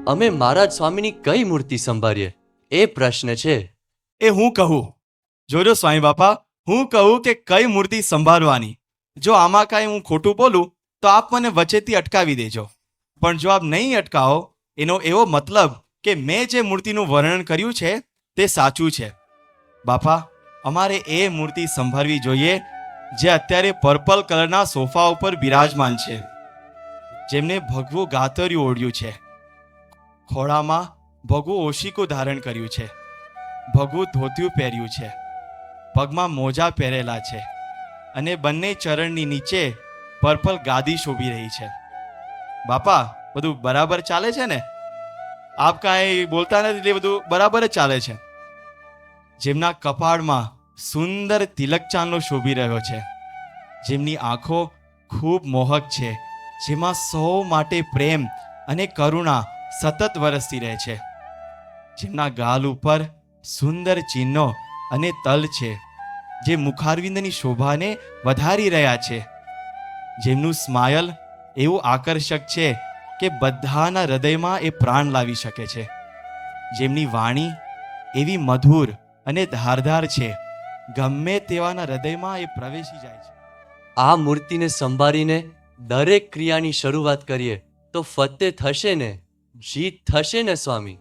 અમે મહારાજ સ્વામીની કઈ મૂર્તિ સંભાળીએ એ પ્રશ્ન છે. એ હું કહું. જોજો સ્વામી બાપા, હું કહું કે કઈ મૂર્તિ સંભાળવાની. જો આમાં કાંઈ હું ખોટું બોલું તો આપ મને વચ્ચેથી અટકાવી દેજો. પણ જો આપ નહીં અટકાવો એનો એવો મતલબ કે મેં જે મૂર્તિનું વર્ણન કર્યું છે તે સાચું છે. બાપા, અમારે એ મૂર્તિ સંભાળવી જોઈએ જે અત્યારે પર્પલ કલરના સોફા ઉપર બિરાજમાન છે, જેમને ભગવું ગાતરિયું ઓઢ્યું છે, ખોળામાં ભગવું ઓશિકું ધારણ કર્યું છે, ભગવું ધોતિયું પહેર્યું છે, પગમાં મોજા પહેરેલા છે અને બંને ચરણની નીચે પર્પલ ગાદી શોભી રહી છે. બાપા, બધું બરાબર ચાલે છે ને? આપ કાંઈ બોલતા નથી એટલે બધું બરાબર જ ચાલે છે. જેમના કપાળમાં સુંદર તિલક ચાંદલો શોભી રહ્યો છે, જેમની આંખો ખૂબ મોહક છે, જેમાં સૌ માટે પ્રેમ અને કરુણા સતત વરસતી રહે છે, જેમના ગાલ ઉપર સુંદર ચિહ્નો અને તલ છે જે મુખારવિંદની શોભાને વધારી રહ્યા છે, જેમનું સ્માયલ એવું આકર્ષક છે કે બધાના હૃદયમાં એ પ્રાણ લાવી શકે છે, જેમની વાણી એવી મધુર અને ધારદાર છે, ગમે તેવાના હૃદયમાં એ પ્રવેશી જાય છે. આ મૂર્તિને સંભાળીને દરેક ક્રિયાની શરૂઆત કરીએ તો ફતેહ થશે ને, જીત થશે ને સ્વામી.